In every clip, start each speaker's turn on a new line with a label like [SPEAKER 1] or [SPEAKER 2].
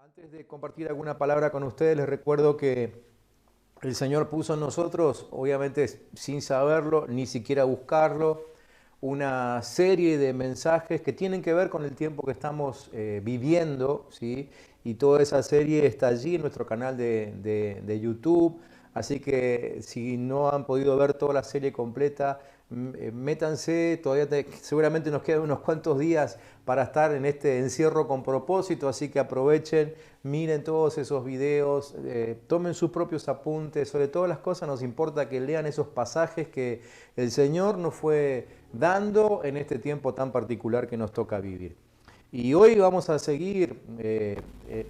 [SPEAKER 1] Antes de compartir alguna palabra con ustedes, les recuerdo que el Señor puso en nosotros, obviamente sin saberlo, ni siquiera buscarlo, una serie de mensajes que tienen que ver con el tiempo que estamos viviendo, ¿sí? Y toda esa serie está allí en nuestro canal de YouTube. Así que si no han podido ver toda la serie completa, métanse, seguramente nos quedan unos cuantos días para estar en este encierro con propósito, así que aprovechen, miren todos esos videos, tomen sus propios apuntes. Sobre todas las cosas nos importa que lean esos pasajes que el Señor nos fue dando en este tiempo tan particular que nos toca vivir. Y hoy vamos a seguir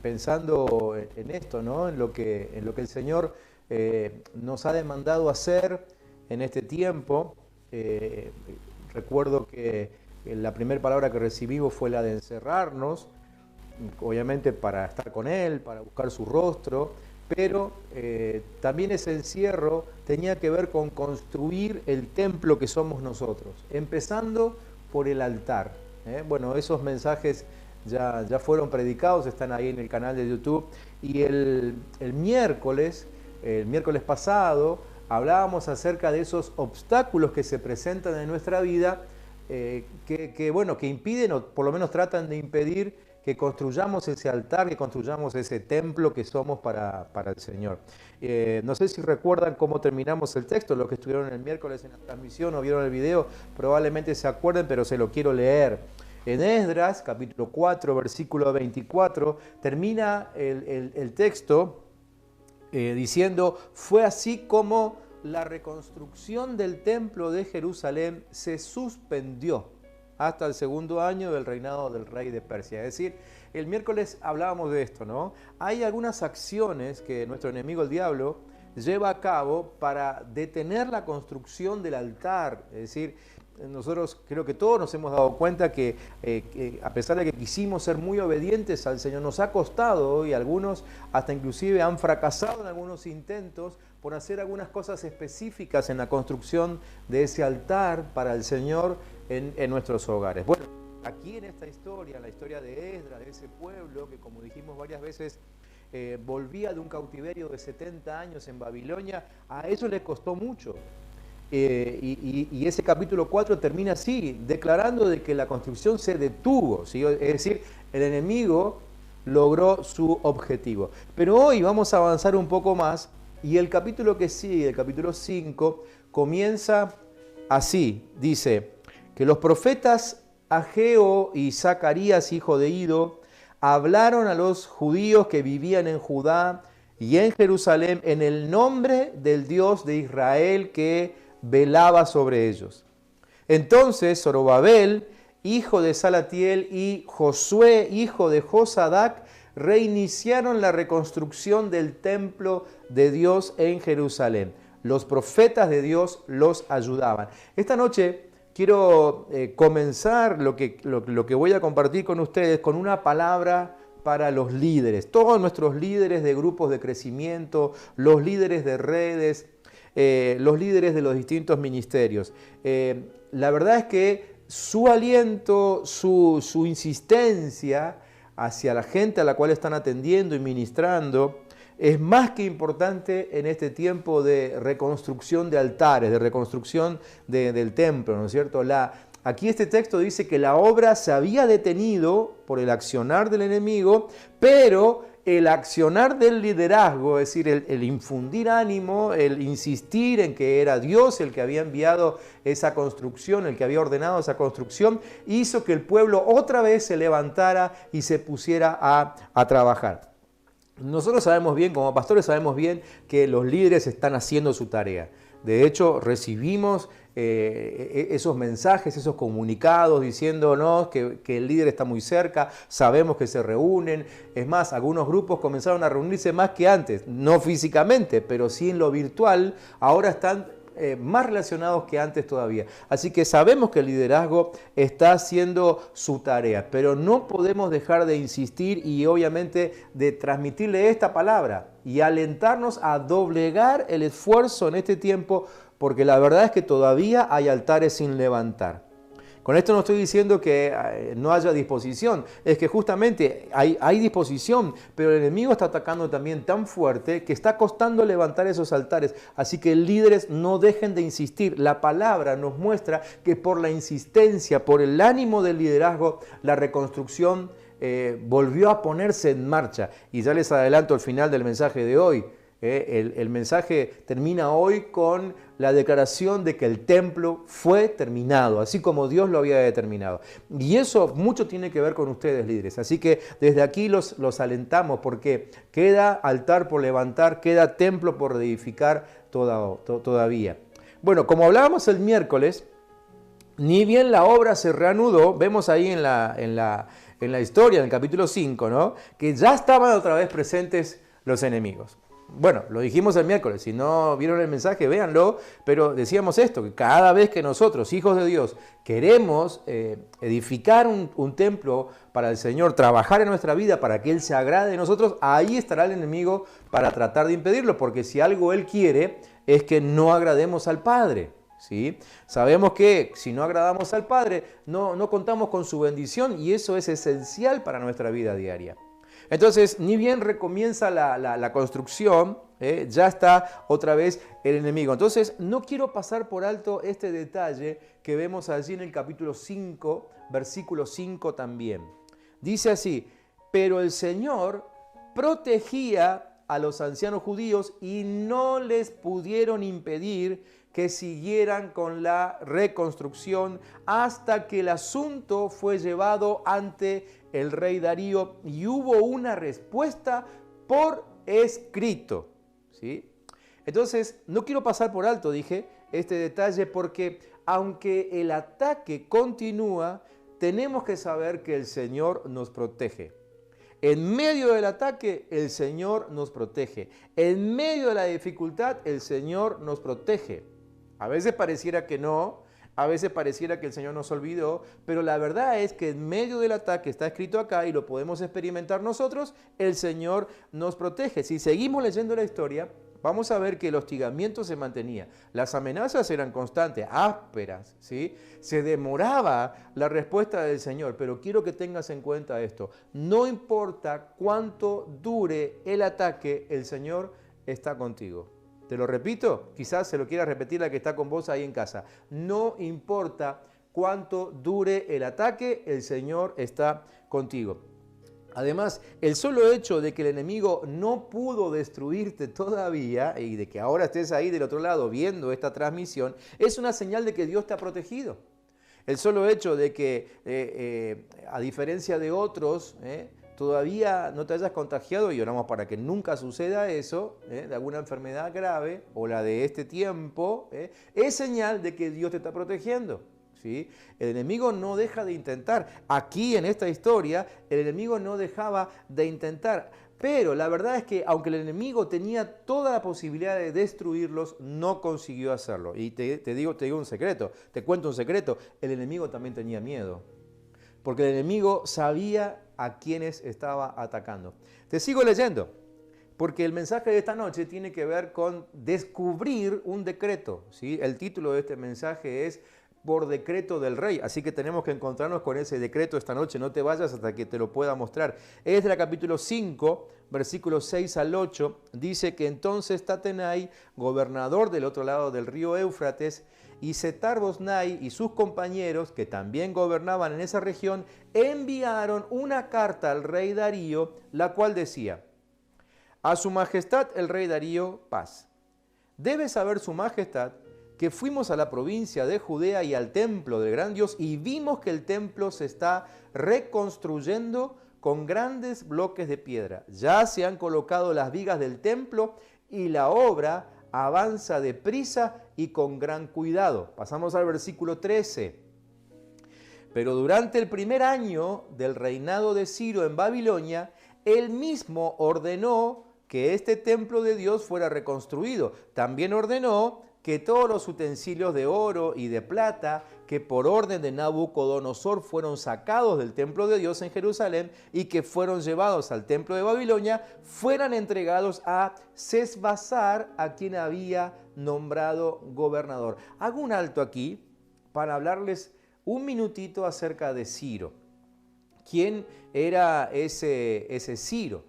[SPEAKER 1] pensando en esto, ¿no? En lo que el Señor nos ha demandado hacer en este tiempo. Recuerdo que la primera palabra que recibimos fue la de encerrarnos, obviamente para estar con Él, para buscar su rostro, pero también ese encierro tenía que ver con construir el templo que somos nosotros, empezando por el altar. Bueno, esos mensajes ya fueron predicados, están ahí en el canal de YouTube, y el miércoles pasado, hablábamos acerca de esos obstáculos que se presentan en nuestra vida, que impiden, o por lo menos tratan de impedir, que construyamos ese altar, que construyamos ese templo que somos para el Señor. No sé si recuerdan cómo terminamos el texto, los que estuvieron el miércoles en la transmisión o vieron el video, probablemente se acuerden, pero se lo quiero leer. En Esdras, capítulo 4, versículo 24, termina el texto diciendo: fue así como la reconstrucción del templo de Jerusalén se suspendió hasta el segundo año del reinado del rey de Persia. Es decir, el miércoles hablábamos de esto, ¿no? Hay algunas acciones que nuestro enemigo, el diablo, lleva a cabo para detener la construcción del altar. Es decir, nosotros creo que todos nos hemos dado cuenta que a pesar de que quisimos ser muy obedientes al Señor, nos ha costado, y algunos hasta inclusive han fracasado en algunos intentos por hacer algunas cosas específicas en la construcción de ese altar para el Señor en nuestros hogares. Bueno, aquí en esta historia, la historia de Esdras, de ese pueblo que, como dijimos varias veces, volvía de un cautiverio de 70 años en Babilonia, a ellos les costó mucho. Y ese capítulo 4 termina así, declarando de que la construcción se detuvo, ¿sí? Es decir, el enemigo logró su objetivo. Pero hoy vamos a avanzar un poco más, y el capítulo que sigue, el capítulo 5, comienza así. Dice que los profetas Ageo y Zacarías, hijo de Ido, hablaron a los judíos que vivían en Judá y en Jerusalén en el nombre del Dios de Israel que velaba sobre ellos. Entonces Zorobabel, hijo de Salatiel, y Josué, hijo de Josadac, reiniciaron la reconstrucción del templo de Dios en Jerusalén. Los profetas de Dios los ayudaban. Esta noche quiero comenzar lo que voy a compartir con ustedes con una palabra para los líderes, todos nuestros líderes de grupos de crecimiento, los líderes de redes, los líderes de los distintos ministerios. La verdad es que su aliento, su insistencia hacia la gente a la cual están atendiendo y ministrando es más que importante en este tiempo de reconstrucción de altares, de reconstrucción del templo, ¿no es cierto? Aquí este texto dice que la obra se había detenido por el accionar del enemigo, pero el accionar del liderazgo, es decir, el infundir ánimo, el insistir en que era Dios el que había enviado esa construcción, el que había ordenado esa construcción, hizo que el pueblo otra vez se levantara y se pusiera a trabajar. Nosotros sabemos bien, como pastores sabemos bien, que los líderes están haciendo su tarea. De hecho, recibimos esos mensajes, esos comunicados diciéndonos que el líder está muy cerca, sabemos que se reúnen. Es más, algunos grupos comenzaron a reunirse más que antes, no físicamente, pero sí en lo virtual. Ahora están más relacionados que antes todavía. Así que sabemos que el liderazgo está haciendo su tarea, pero no podemos dejar de insistir y obviamente de transmitirle esta palabra y alentarnos a doblegar el esfuerzo en este tiempo, porque la verdad es que todavía hay altares sin levantar. Con esto no estoy diciendo que no haya disposición, es que justamente hay disposición, pero el enemigo está atacando también tan fuerte que está costando levantar esos altares. Así que líderes, no dejen de insistir. La palabra nos muestra que por la insistencia, por el ánimo del liderazgo, la reconstrucción volvió a ponerse en marcha. Y ya les adelanto el final del mensaje de hoy. El mensaje termina hoy con la declaración de que el templo fue terminado, así como Dios lo había determinado. Y eso mucho tiene que ver con ustedes, líderes. Así que desde aquí los alentamos, porque queda altar por levantar, queda templo por edificar todavía. Bueno, como hablábamos el miércoles, ni bien la obra se reanudó, vemos ahí en la historia, en el capítulo 5, ¿no?, que ya estaban otra vez presentes los enemigos. Bueno, lo dijimos el miércoles, si no vieron el mensaje, véanlo, pero decíamos esto, que cada vez que nosotros, hijos de Dios, queremos edificar un templo para el Señor, trabajar en nuestra vida para que Él se agrade de nosotros, ahí estará el enemigo para tratar de impedirlo, porque si algo Él quiere es que no agrademos al Padre. ¿Sí? Sabemos que si no agradamos al Padre, no contamos con su bendición, y eso es esencial para nuestra vida diaria. Entonces, ni bien recomienza la construcción, ya está otra vez el enemigo. Entonces, no quiero pasar por alto este detalle que vemos allí en el capítulo 5, versículo 5 también. Dice así: pero el Señor protegía a los ancianos judíos y no les pudieron impedir que siguieran con la reconstrucción hasta que el asunto fue llevado ante el rey Darío y hubo una respuesta por escrito. ¿Sí? Entonces, no quiero pasar por alto, dije, este detalle, porque aunque el ataque continúa, tenemos que saber que el Señor nos protege. En medio del ataque, el Señor nos protege. En medio de la dificultad, el Señor nos protege. A veces pareciera que no, a veces pareciera que el Señor nos olvidó, pero la verdad es que en medio del ataque, está escrito acá y lo podemos experimentar nosotros, el Señor nos protege. Si seguimos leyendo la historia, vamos a ver que el hostigamiento se mantenía. Las amenazas eran constantes, ásperas, ¿sí? Se demoraba la respuesta del Señor, pero quiero que tengas en cuenta esto. No importa cuánto dure el ataque, el Señor está contigo. Te lo repito, quizás se lo quiera repetir la que está con vos ahí en casa. No importa cuánto dure el ataque, el Señor está contigo. Además, el solo hecho de que el enemigo no pudo destruirte todavía y de que ahora estés ahí del otro lado viendo esta transmisión es una señal de que Dios te ha protegido. El solo hecho de que, a diferencia de otros, todavía no te hayas contagiado, y oramos para que nunca suceda eso, de alguna enfermedad grave o la de este tiempo, es señal de que Dios te está protegiendo. ¿Sí? El enemigo no deja de intentar. Aquí en esta historia, el enemigo no dejaba de intentar. Pero la verdad es que aunque el enemigo tenía toda la posibilidad de destruirlos, no consiguió hacerlo. Y te digo un secreto, te cuento un secreto, el enemigo también tenía miedo. Porque el enemigo sabía a quienes estaba atacando. Te sigo leyendo, porque el mensaje de esta noche tiene que ver con descubrir un decreto. ¿Sí? El título de este mensaje es por decreto del rey, así que tenemos que encontrarnos con ese decreto esta noche, no te vayas hasta que te lo pueda mostrar. Es del capítulo 5, versículos 6 al 8, dice que entonces Tatenai, gobernador del otro lado del río Éufrates, y Setar-Boznai y sus compañeros, que también gobernaban en esa región, enviaron una carta al rey Darío, la cual decía: a su majestad el rey Darío, paz. Debe saber su majestad que fuimos a la provincia de Judea y al templo del gran Dios y vimos que el templo se está reconstruyendo con grandes bloques de piedra. Ya se han colocado las vigas del templo y la obra avanza deprisa y con gran cuidado. Pasamos al versículo 13. Pero durante el primer año del reinado de Ciro en Babilonia, él mismo ordenó que este templo de Dios fuera reconstruido. También ordenó que todos los utensilios de oro y de plata que por orden de Nabucodonosor fueron sacados del templo de Dios en Jerusalén y que fueron llevados al templo de Babilonia, fueran entregados a Sesbazar, a quien había nombrado gobernador. Hago un alto aquí para hablarles un minutito acerca de Ciro. ¿Quién era ese Ciro?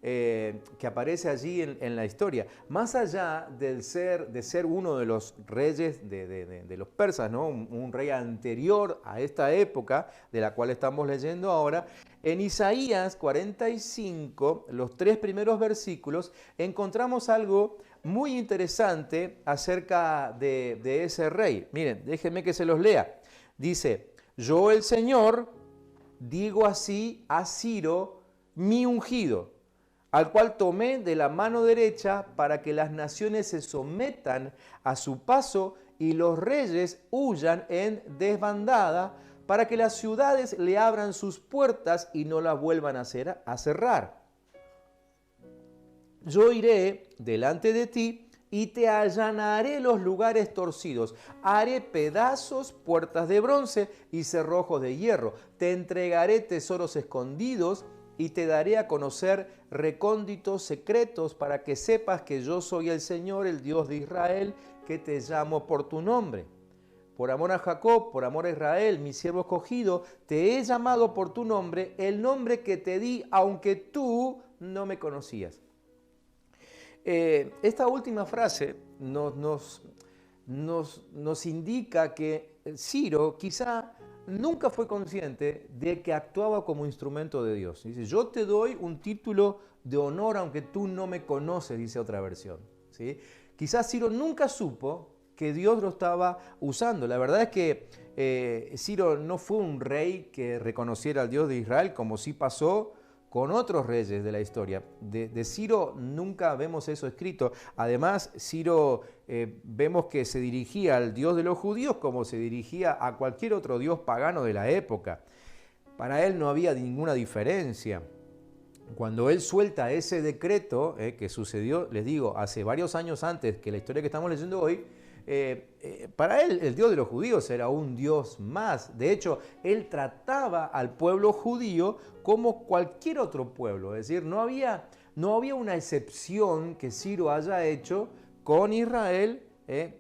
[SPEAKER 1] Que aparece allí en la historia. Más allá de ser uno de los reyes de los persas, ¿no? Un rey anterior a esta época de la cual estamos leyendo ahora, en Isaías 45, los 3 primeros versículos, encontramos algo muy interesante acerca de ese rey. Miren, déjenme que se los lea. Dice, yo el Señor digo así a Ciro, mi ungido, al cual tomé de la mano derecha para que las naciones se sometan a su paso y los reyes huyan en desbandada, para que las ciudades le abran sus puertas y no las vuelvan a cerrar. Yo iré delante de ti y te allanaré los lugares torcidos. Haré pedazos puertas de bronce y cerrojos de hierro. Te entregaré tesoros escondidos y te daré a conocer recónditos secretos para que sepas que yo soy el Señor, el Dios de Israel, que te llamo por tu nombre. Por amor a Jacob, por amor a Israel, mi siervo escogido, te he llamado por tu nombre, el nombre que te di, aunque tú no me conocías. Esta última frase nos indica que Ciro quizá nunca fue consciente de que actuaba como instrumento de Dios. Dice, yo te doy un título de honor aunque tú no me conoces, dice otra versión. ¿Sí? Quizás Ciro nunca supo que Dios lo estaba usando. La verdad es que Ciro no fue un rey que reconociera al Dios de Israel, como sí pasó con otros reyes de la historia. De Ciro nunca vemos eso escrito. Además, Ciro vemos que se dirigía al Dios de los judíos como se dirigía a cualquier otro dios pagano de la época. Para él no había ninguna diferencia. Cuando él suelta ese decreto que sucedió, les digo, hace varios años antes que la historia que estamos leyendo hoy, para él el Dios de los judíos era un Dios más. De hecho, él trataba al pueblo judío como cualquier otro pueblo. Es decir, no había una excepción que Ciro haya hecho con Israel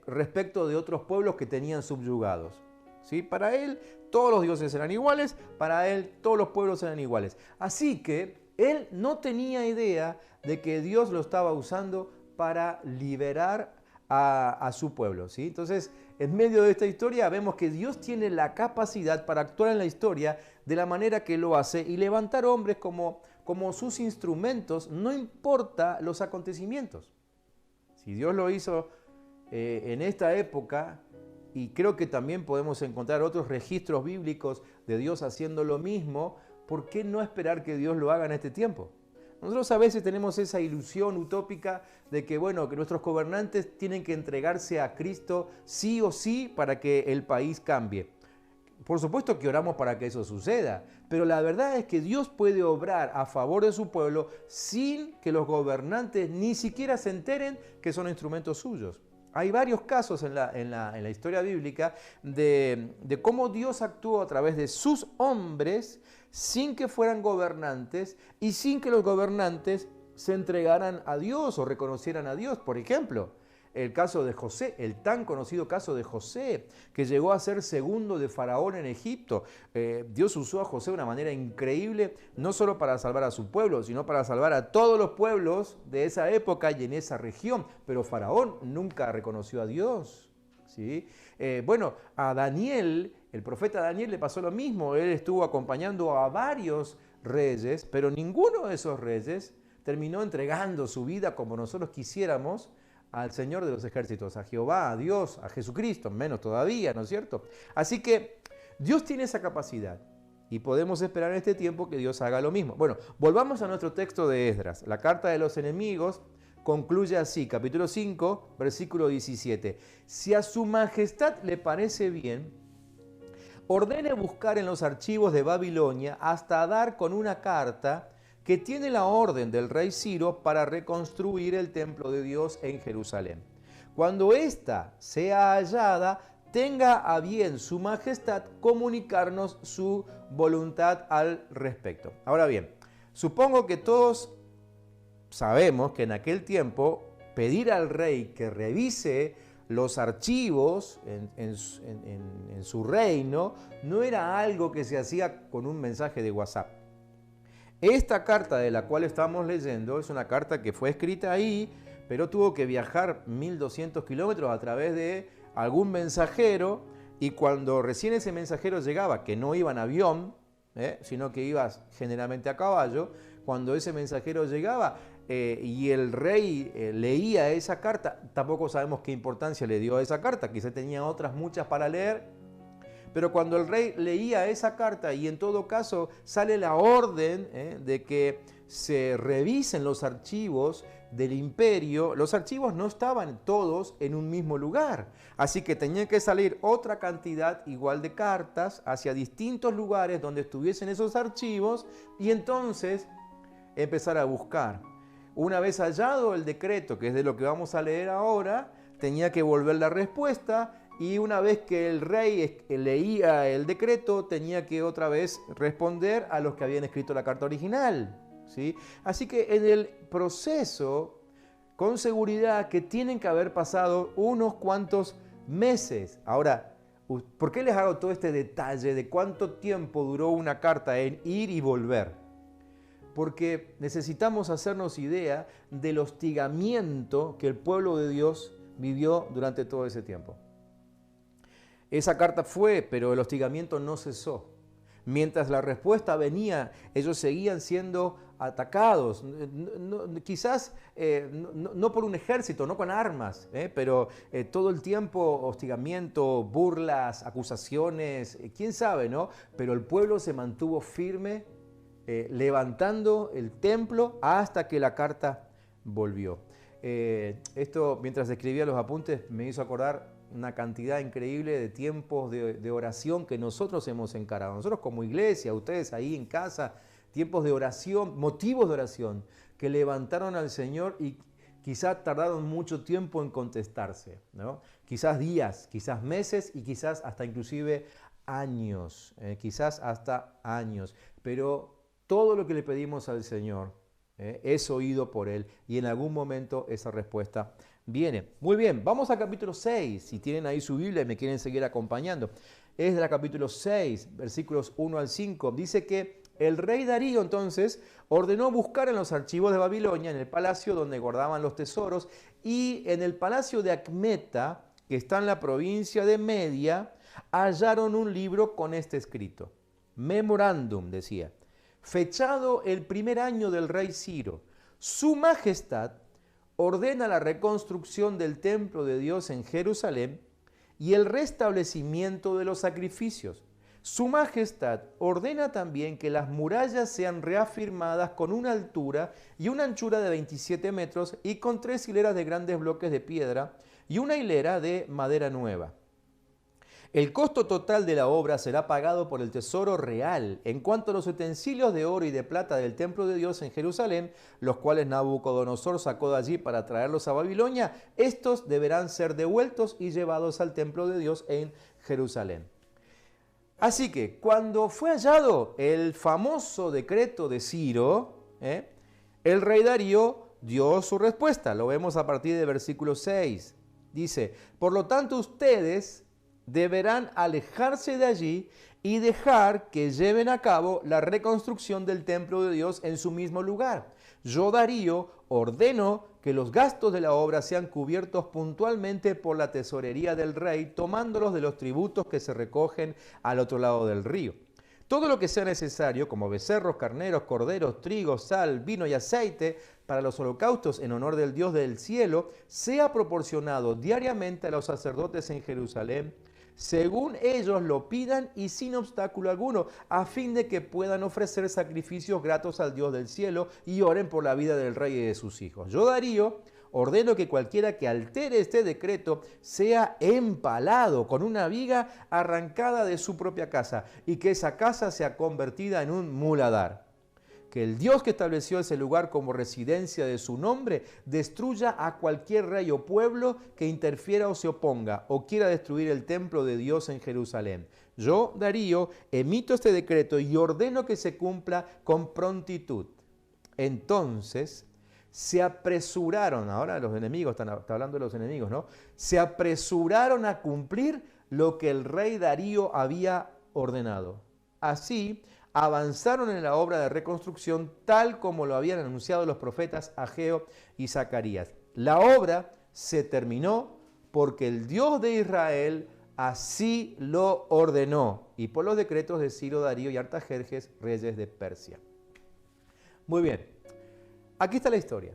[SPEAKER 1] respecto de otros pueblos que tenían subyugados. ¿Sí? Para él todos los dioses eran iguales, para él todos los pueblos eran iguales. Así que él no tenía idea de que Dios lo estaba usando para liberar a su pueblo. ¿Sí? Entonces, en medio de esta historia vemos que Dios tiene la capacidad para actuar en la historia de la manera que lo hace y levantar hombres como sus instrumentos, no importa los acontecimientos. Si Dios lo hizo en esta época, y creo que también podemos encontrar otros registros bíblicos de Dios haciendo lo mismo, ¿por qué no esperar que Dios lo haga en este tiempo? Nosotros a veces tenemos esa ilusión utópica de que, bueno, que nuestros gobernantes tienen que entregarse a Cristo sí o sí para que el país cambie. Por supuesto que oramos para que eso suceda, pero la verdad es que Dios puede obrar a favor de su pueblo sin que los gobernantes ni siquiera se enteren que son instrumentos suyos. Hay varios casos en la historia bíblica de cómo Dios actuó a través de sus hombres sin que fueran gobernantes y sin que los gobernantes se entregaran a Dios o reconocieran a Dios. Por ejemplo, el caso de José, el tan conocido caso de José, que llegó a ser segundo de Faraón en Egipto. Dios usó a José de una manera increíble, no solo para salvar a su pueblo, sino para salvar a todos los pueblos de esa época y en esa región. Pero Faraón nunca reconoció a Dios. ¿Sí? A Daniel, el profeta Daniel, le pasó lo mismo. Él estuvo acompañando a varios reyes, pero ninguno de esos reyes terminó entregando su vida como nosotros quisiéramos al Señor de los ejércitos, a Jehová, a Dios, a Jesucristo, menos todavía, ¿no es cierto? Así que Dios tiene esa capacidad y podemos esperar en este tiempo que Dios haga lo mismo. Bueno, volvamos a nuestro texto de Esdras. La carta de los enemigos concluye así, capítulo 5, versículo 17. Si a su majestad le parece bien, ordene buscar en los archivos de Babilonia hasta dar con una carta que tiene la orden del rey Ciro para reconstruir el templo de Dios en Jerusalén. Cuando ésta sea hallada, tenga a bien su majestad comunicarnos su voluntad al respecto. Ahora bien, supongo que todos sabemos que en aquel tiempo pedir al rey que revise los archivos en su reino no era algo que se hacía con un mensaje de WhatsApp. Esta carta de la cual estamos leyendo es una carta que fue escrita ahí, pero tuvo que viajar 1200 kilómetros a través de algún mensajero, y cuando recién ese mensajero llegaba, que no iba en avión, sino que iba generalmente a caballo, cuando ese mensajero llegaba y el rey leía esa carta, tampoco sabemos qué importancia le dio a esa carta, quizá tenía otras muchas para leer, pero cuando el rey leía esa carta, y en todo caso sale la orden de que se revisen los archivos del imperio, los archivos no estaban todos en un mismo lugar, así que tenía que salir otra cantidad igual de cartas hacia distintos lugares donde estuviesen esos archivos, y entonces empezar a buscar. Una vez hallado el decreto, que es de lo que vamos a leer ahora, tenía que volver la respuesta, y una vez que el rey leía el decreto, tenía que otra vez responder a los que habían escrito la carta original, ¿sí? Así que en el proceso, con seguridad que tienen que haber pasado unos cuantos meses. Ahora, ¿por qué les hago todo este detalle de cuánto tiempo duró una carta en ir y volver? Porque necesitamos hacernos idea del hostigamiento que el pueblo de Dios vivió durante todo ese tiempo. Esa carta fue, pero el hostigamiento no cesó. Mientras la respuesta venía, ellos seguían siendo atacados, quizás no por un ejército, no con armas, pero todo el tiempo hostigamiento, burlas, acusaciones, quién sabe, ¿no? Pero el pueblo se mantuvo firme, levantando el templo hasta que la carta volvió. Esto, mientras escribía los apuntes, me hizo acordar una cantidad increíble de tiempos de oración que nosotros hemos encarado. Nosotros como iglesia, ustedes ahí en casa, tiempos de oración, motivos de oración que levantaron al Señor y quizás tardaron mucho tiempo en contestarse, ¿no? Quizás días, quizás meses y quizás hasta inclusive años, pero todo lo que le pedimos al Señor es oído por Él, y en algún momento esa respuesta viene. Muy bien, vamos al capítulo 6, si tienen ahí su Biblia y me quieren seguir acompañando. Es del capítulo 6, versículos 1 al 5. Dice que el rey Darío entonces ordenó buscar en los archivos de Babilonia, en el palacio donde guardaban los tesoros, y en el palacio de Acmeta, que está en la provincia de Media, hallaron un libro con este escrito. Memorándum, decía, fechado el primer año del rey Ciro, su majestad ordena la reconstrucción del templo de Dios en Jerusalén y el restablecimiento de los sacrificios. Su majestad ordena también que las murallas sean reafirmadas con una altura y una anchura de 27 metros y con 3 hileras de grandes bloques de piedra y una hilera de madera nueva. El costo total de la obra será pagado por el tesoro real. En cuanto a los utensilios de oro y de plata del templo de Dios en Jerusalén, los cuales Nabucodonosor sacó de allí para traerlos a Babilonia, estos deberán ser devueltos y llevados al templo de Dios en Jerusalén. Así que cuando fue hallado el famoso decreto de Ciro, el rey Darío dio su respuesta. Lo vemos a partir del versículo 6. Dice, por lo tanto ustedes deberán alejarse de allí y dejar que lleven a cabo la reconstrucción del templo de Dios en su mismo lugar. Yo, Darío, ordeno que los gastos de la obra sean cubiertos puntualmente por la tesorería del rey, tomándolos de los tributos que se recogen al otro lado del río. Todo lo que sea necesario, como becerros, carneros, corderos, trigo, sal, vino y aceite, para los holocaustos en honor del Dios del cielo, sea proporcionado diariamente a los sacerdotes en Jerusalén, según ellos lo pidan y sin obstáculo alguno, a fin de que puedan ofrecer sacrificios gratos al Dios del cielo y oren por la vida del rey y de sus hijos. Yo, Darío, ordeno que cualquiera que altere este decreto sea empalado con una viga arrancada de su propia casa y que esa casa sea convertida en un muladar. Que el Dios que estableció ese lugar como residencia de su nombre destruya a cualquier rey o pueblo que interfiera o se oponga o quiera destruir el templo de Dios en Jerusalén. Yo, Darío, emito este decreto y ordeno que se cumpla con prontitud. Entonces se apresuraron, ahora los enemigos, está hablando de los enemigos, ¿no? Se apresuraron a cumplir lo que el rey Darío había ordenado. Así, avanzaron en la obra de reconstrucción tal como lo habían anunciado los profetas Ageo y Zacarías. La obra se terminó porque el Dios de Israel así lo ordenó y por los decretos de Ciro, Darío y Artajerjes, reyes de Persia. Muy bien, aquí está la historia.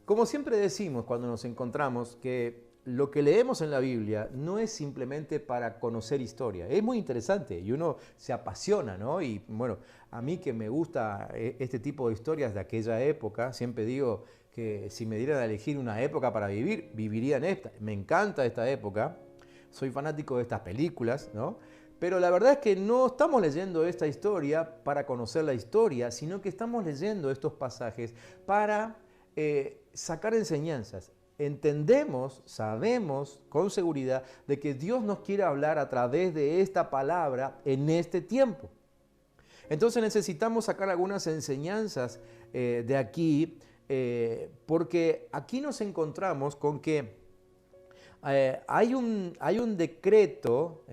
[SPEAKER 1] Como siempre decimos cuando nos encontramos que lo que leemos en la Biblia no es simplemente para conocer historia. Es muy interesante y uno se apasiona, ¿no? Y bueno, a mí que me gusta este tipo de historias de aquella época, siempre digo que si me dieran a elegir una época para vivir, viviría en esta. Me encanta esta época, soy fanático de estas películas, ¿no? Pero la verdad es que no estamos leyendo esta historia para conocer la historia, sino que estamos leyendo estos pasajes para sacar enseñanzas. Entendemos, sabemos con seguridad de que Dios nos quiere hablar a través de esta palabra en este tiempo. Entonces necesitamos sacar algunas enseñanzas de aquí, porque aquí nos encontramos con que hay un decreto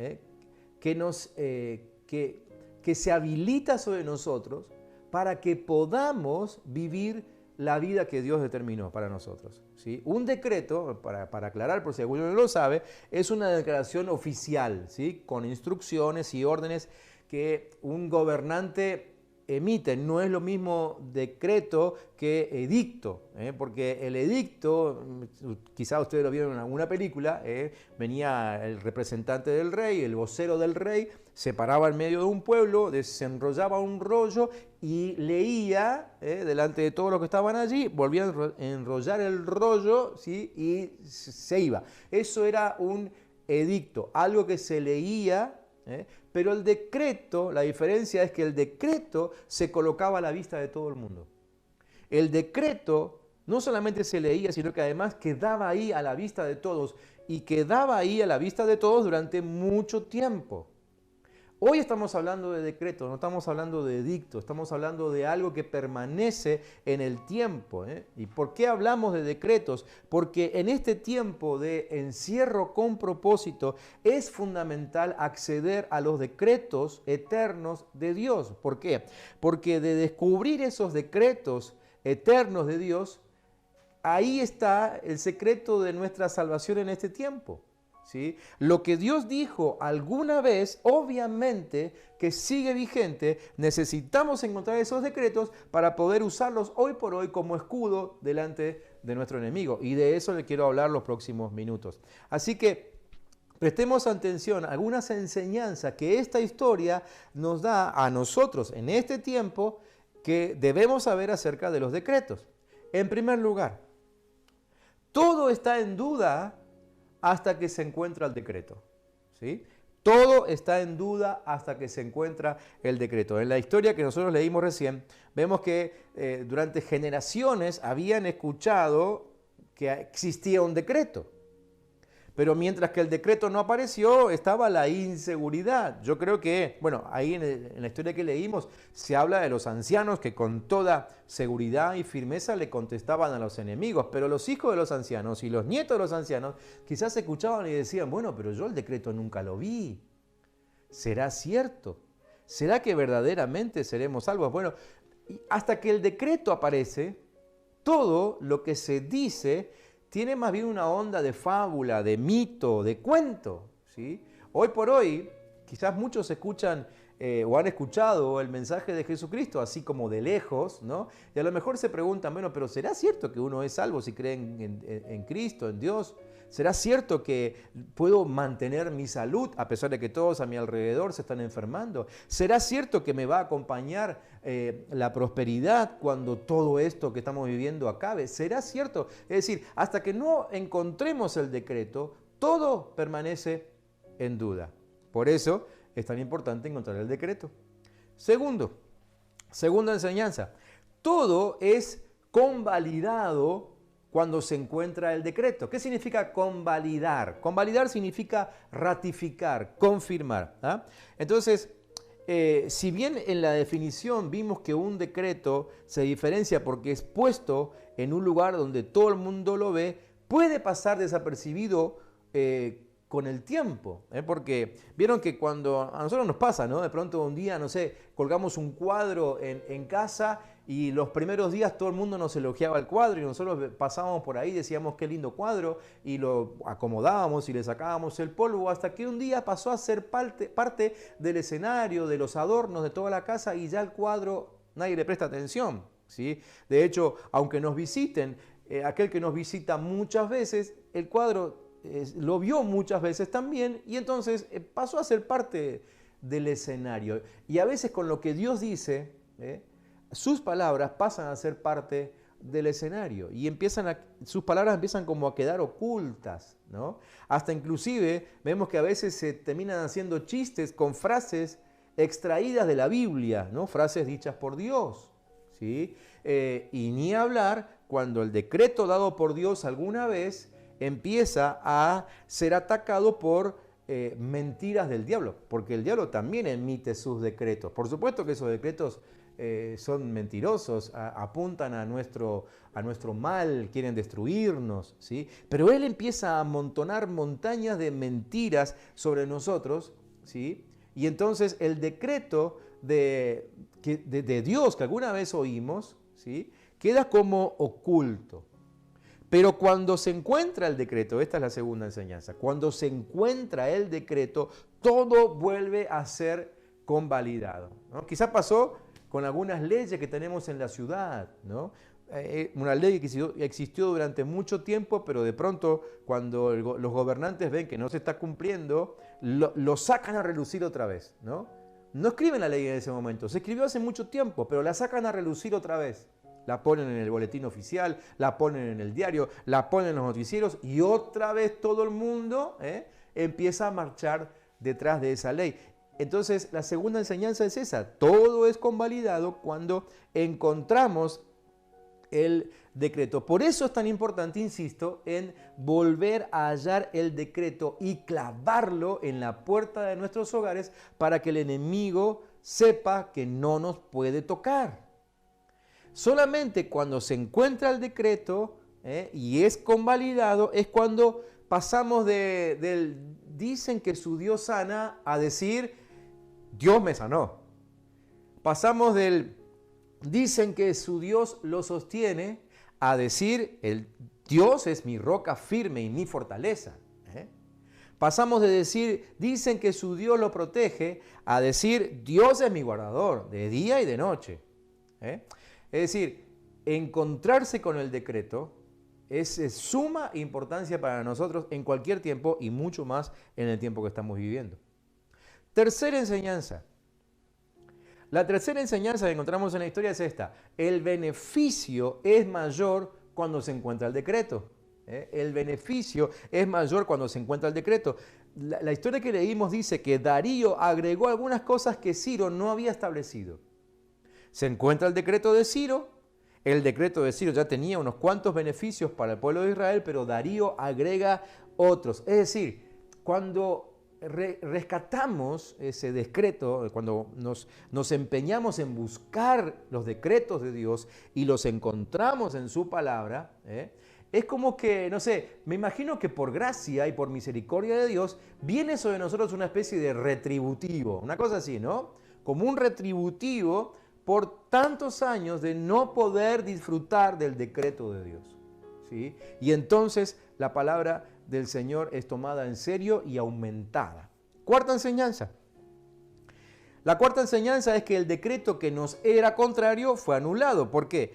[SPEAKER 1] que se habilita sobre nosotros para que podamos vivir la vida que Dios determinó para nosotros, ¿sí? Un decreto, para aclarar por si alguno no lo sabe, es una declaración oficial, ¿sí? Con instrucciones y órdenes que un gobernante emite. No es lo mismo decreto que edicto, porque el edicto, quizá ustedes lo vieron en alguna película, venía el representante del rey, el vocero del rey, se paraba en medio de un pueblo, desenrollaba un rollo y leía delante de todos los que estaban allí, volvía a enrollar el rollo, ¿sí? Y se iba. Eso era un edicto, algo que se leía. Pero el decreto, la diferencia es que el decreto se colocaba a la vista de todo el mundo. El decreto no solamente se leía, sino que además quedaba ahí a la vista de todos y quedaba ahí a la vista de todos durante mucho tiempo. Hoy estamos hablando de decretos, no estamos hablando de edicto, estamos hablando de algo que permanece en el tiempo. ¿Y por qué hablamos de decretos? Porque en este tiempo de encierro con propósito es fundamental acceder a los decretos eternos de Dios. ¿Por qué? Porque de descubrir esos decretos eternos de Dios, ahí está el secreto de nuestra salvación en este tiempo. ¿Sí? Lo que Dios dijo alguna vez, obviamente que sigue vigente. Necesitamos encontrar esos decretos para poder usarlos hoy por hoy como escudo delante de nuestro enemigo. Y de eso le quiero hablar los próximos minutos. Así que prestemos atención a algunas enseñanzas que esta historia nos da a nosotros en este tiempo que debemos saber acerca de los decretos. En primer lugar, todo está en duda hasta que se encuentra el decreto, ¿sí? Todo está en duda hasta que se encuentra el decreto. En la historia que nosotros leímos recién, vemos que durante generaciones habían escuchado que existía un decreto. Pero mientras que el decreto no apareció, estaba la inseguridad. Yo creo que, bueno, ahí en la historia que leímos se habla de los ancianos que con toda seguridad y firmeza le contestaban a los enemigos. Pero los hijos de los ancianos y los nietos de los ancianos quizás escuchaban y decían, bueno, pero yo el decreto nunca lo vi. ¿Será cierto? ¿Será que verdaderamente seremos salvos? Bueno, hasta que el decreto aparece, todo lo que se dice tiene más bien una onda de fábula, de mito, de cuento, ¿sí? Hoy por hoy, quizás muchos escuchan o han escuchado el mensaje de Jesucristo, así como de lejos, ¿no? Y a lo mejor se preguntan, bueno, pero ¿será cierto que uno es salvo si cree en Cristo, en Dios? ¿Será cierto que puedo mantener mi salud a pesar de que todos a mi alrededor se están enfermando? ¿Será cierto que me va a acompañar la prosperidad cuando todo esto que estamos viviendo acabe? ¿Será cierto? Es decir, hasta que no encontremos el decreto, todo permanece en duda. Por eso es tan importante encontrar el decreto. Segunda enseñanza, todo es convalidado cuando se encuentra el decreto. ¿Qué significa convalidar? Convalidar significa ratificar, confirmar. Entonces, si bien en la definición vimos que un decreto se diferencia porque es puesto en un lugar donde todo el mundo lo ve, puede pasar desapercibido con el tiempo, porque vieron que cuando a nosotros nos pasa, ¿no? De pronto un día, no sé, colgamos un cuadro en casa y los primeros días todo el mundo nos elogiaba el cuadro y nosotros pasábamos por ahí, decíamos qué lindo cuadro y lo acomodábamos y le sacábamos el polvo hasta que un día pasó a ser parte del escenario, de los adornos de toda la casa y ya el cuadro nadie le presta atención, ¿sí? De hecho, aunque nos visiten, aquel que nos visita muchas veces, el cuadro lo vio muchas veces también y entonces pasó a ser parte del escenario. Y a veces con lo que Dios dice, sus palabras pasan a ser parte del escenario y sus palabras empiezan como a quedar ocultas, ¿no? Hasta inclusive vemos que a veces se terminan haciendo chistes con frases extraídas de la Biblia, ¿no? Frases dichas por Dios, ¿sí? Y ni hablar cuando el decreto dado por Dios alguna vez empieza a ser atacado por mentiras del diablo, porque el diablo también emite sus decretos. Por supuesto que esos decretos son mentirosos, apuntan a nuestro mal, quieren destruirnos, ¿sí? Pero él empieza a amontonar montañas de mentiras sobre nosotros, ¿sí? Y entonces el decreto de Dios que alguna vez oímos, ¿sí? Queda como oculto. Pero cuando se encuentra el decreto, esta es la segunda enseñanza, cuando se encuentra el decreto, todo vuelve a ser convalidado, ¿no? Quizá pasó con algunas leyes que tenemos en la ciudad, ¿no? Una ley que existió durante mucho tiempo, pero de pronto cuando los gobernantes ven que no se está cumpliendo, lo sacan a relucir otra vez, ¿no? No escriben la ley en ese momento, se escribió hace mucho tiempo, pero la sacan a relucir otra vez. La ponen en el boletín oficial, la ponen en el diario, la ponen en los noticieros y otra vez todo el mundo empieza a marchar detrás de esa ley. Entonces la segunda enseñanza es esa, todo es convalidado cuando encontramos el decreto. Por eso es tan importante, insisto, en volver a hallar el decreto y clavarlo en la puerta de nuestros hogares para que el enemigo sepa que no nos puede tocar. Solamente cuando se encuentra el decreto y es convalidado es cuando pasamos del dicen que su Dios sana a decir Dios me sanó. Pasamos del dicen que su Dios lo sostiene a decir el Dios es mi roca firme y mi fortaleza. Pasamos de decir dicen que su Dios lo protege a decir Dios es mi guardador de día y de noche. Es decir, encontrarse con el decreto es de suma importancia para nosotros en cualquier tiempo y mucho más en el tiempo que estamos viviendo. Tercera enseñanza. La tercera enseñanza que encontramos en la historia es esta. El beneficio es mayor cuando se encuentra el decreto. El beneficio es mayor cuando se encuentra el decreto. La historia que leímos dice que Darío agregó algunas cosas que Ciro no había establecido. Se encuentra el decreto de Ciro. El decreto de Ciro ya tenía unos cuantos beneficios para el pueblo de Israel, pero Darío agrega otros. Es decir, cuando rescatamos ese decreto, cuando nos empeñamos en buscar los decretos de Dios y los encontramos en su palabra, es como que, no sé, me imagino que por gracia y por misericordia de Dios viene sobre nosotros una especie de retributivo, una cosa así, ¿no? Como un retributivo por tantos años de no poder disfrutar del decreto de Dios, ¿sí? Y entonces la palabra del Señor es tomada en serio y aumentada. Cuarta enseñanza. La cuarta enseñanza es que el decreto que nos era contrario fue anulado. ¿Por qué?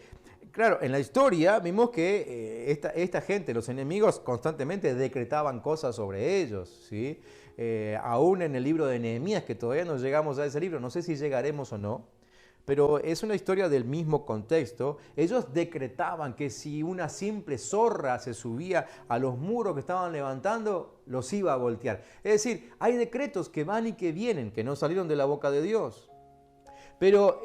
[SPEAKER 1] Claro, en la historia vimos que esta gente, los enemigos, constantemente decretaban cosas sobre ellos, ¿sí? Aún en el libro de Nehemías, que todavía no llegamos a ese libro, no sé si llegaremos o no, pero es una historia del mismo contexto. Ellos decretaban que si una simple zorra se subía a los muros que estaban levantando, los iba a voltear. Es decir, hay decretos que van y que vienen, que no salieron de la boca de Dios. Pero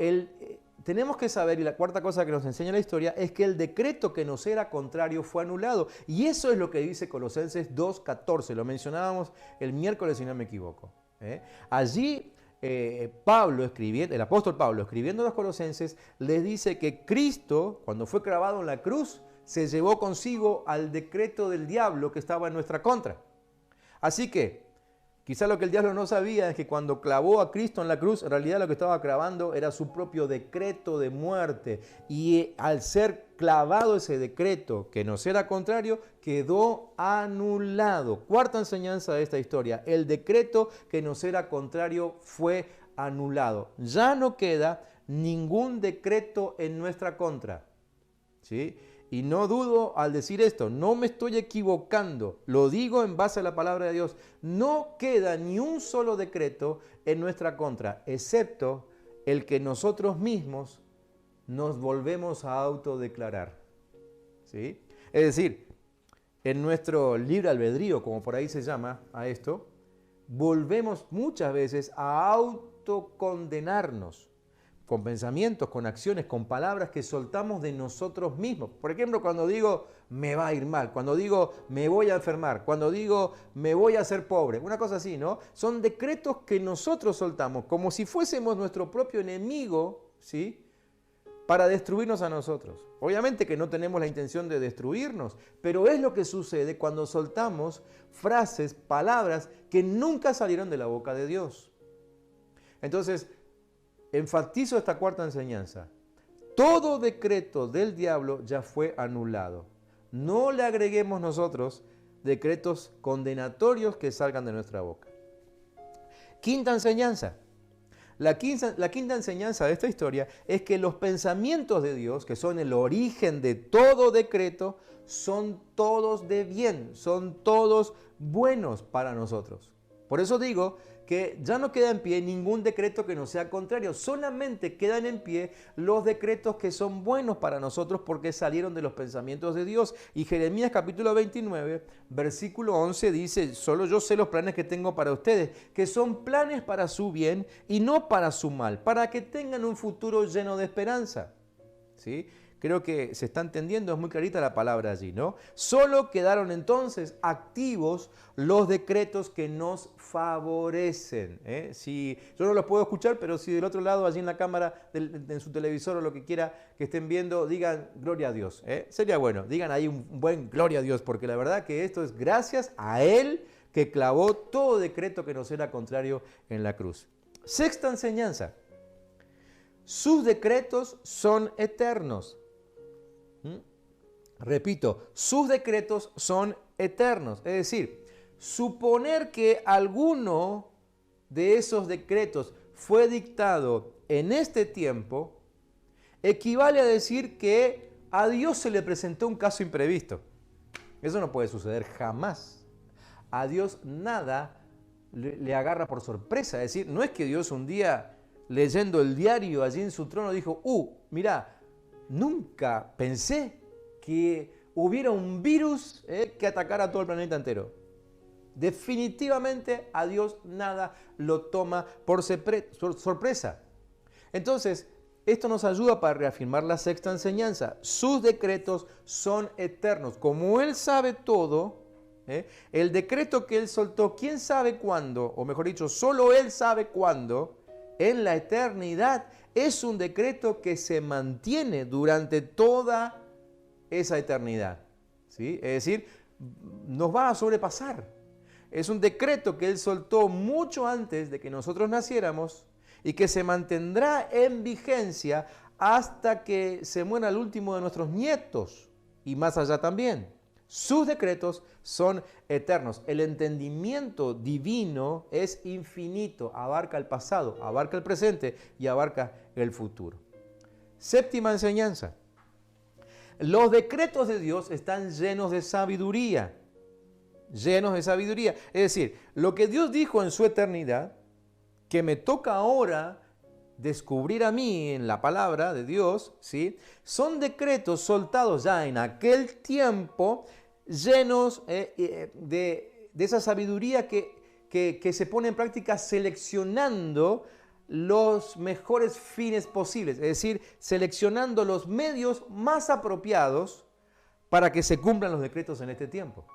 [SPEAKER 1] tenemos que saber, y la cuarta cosa que nos enseña la historia, es que el decreto que nos era contrario fue anulado. Y eso es lo que dice Colosenses 2:14. Lo mencionábamos el miércoles, si no me equivoco. Allí el apóstol Pablo, escribiendo a los colosenses, les dice que Cristo, cuando fue clavado en la cruz, se llevó consigo al decreto del diablo que estaba en nuestra contra. Así que, quizá lo que el diablo no sabía es que cuando clavó a Cristo en la cruz, en realidad lo que estaba clavando era su propio decreto de muerte. Y al ser clavado ese decreto que nos era contrario, quedó anulado. Cuarta enseñanza de esta historia: el decreto que nos era contrario fue anulado. Ya no queda ningún decreto en nuestra contra, ¿sí? Y no dudo al decir esto, no me estoy equivocando, lo digo en base a la palabra de Dios. No queda ni un solo decreto en nuestra contra, excepto el que nosotros mismos nos volvemos a autodeclarar, ¿sí? Es decir, en nuestro libre albedrío, como por ahí se llama a esto, volvemos muchas veces a autocondenarnos con pensamientos, con acciones, con palabras que soltamos de nosotros mismos. Por ejemplo, cuando digo me va a ir mal, cuando digo me voy a enfermar, cuando digo me voy a hacer pobre, una cosa así, ¿no? Son decretos que nosotros soltamos como si fuésemos nuestro propio enemigo, ¿sí? Para destruirnos a nosotros. Obviamente que no tenemos la intención de destruirnos, pero es lo que sucede cuando soltamos frases, palabras que nunca salieron de la boca de Dios. Entonces, enfatizo esta cuarta enseñanza. Todo decreto del diablo ya fue anulado. No le agreguemos nosotros decretos condenatorios que salgan de nuestra boca. Quinta enseñanza. La quinta enseñanza de esta historia es que los pensamientos de Dios, que son el origen de todo decreto, son todos de bien, son todos buenos para nosotros. Por eso digo que ya no queda en pie ningún decreto que no sea contrario, solamente quedan en pie los decretos que son buenos para nosotros porque salieron de los pensamientos de Dios. Y Jeremías capítulo 29, versículo 11 dice: solo yo sé los planes que tengo para ustedes, que son planes para su bien y no para su mal, para que tengan un futuro lleno de esperanza. ¿Sí? Creo que se está entendiendo, es muy clarita la palabra allí, ¿no? Solo quedaron entonces activos los decretos que nos favorecen, ¿eh? Si, yo no los puedo escuchar, pero si del otro lado, allí en la cámara, en su televisor o lo que quiera que estén viendo, digan gloria a Dios, ¿eh? Sería bueno, digan ahí un buen gloria a Dios, porque la verdad que esto es gracias a Él que clavó todo decreto que nos era contrario en la cruz. Sexta enseñanza: sus decretos son eternos. Repito, sus decretos son eternos. Es decir, suponer que alguno de esos decretos fue dictado en este tiempo equivale a decir que a Dios se le presentó un caso imprevisto. Eso no puede suceder jamás. A Dios nada le agarra por sorpresa. Es decir, no es que Dios un día, leyendo el diario allí en su trono, dijo: mira, nunca pensé que hubiera un virus que atacara a todo el planeta entero. Definitivamente a Dios nada lo toma por sorpresa. Entonces, esto nos ayuda para reafirmar la sexta enseñanza. Sus decretos son eternos. Como Él sabe todo, el decreto que Él soltó, ¿quién sabe cuándo? O mejor dicho, solo Él sabe cuándo, en la eternidad, es un decreto que se mantiene durante toda esa eternidad, ¿sí? Es decir, nos va a sobrepasar. Es un decreto que Él soltó mucho antes de que nosotros naciéramos y que se mantendrá en vigencia hasta que se muera el último de nuestros nietos y más allá también. Sus decretos son eternos. El entendimiento divino es infinito, abarca el pasado, abarca el presente y abarca el futuro. Séptima enseñanza: los decretos de Dios están llenos de sabiduría. Llenos de sabiduría. Es decir, lo que Dios dijo en su eternidad, que me toca ahora descubrir a mí en la palabra de Dios, ¿sí? Son decretos soltados ya en aquel tiempo, llenos de esa sabiduría que se pone en práctica seleccionando los mejores fines posibles, es decir, seleccionando los medios más apropiados para que se cumplan los decretos en este tiempo,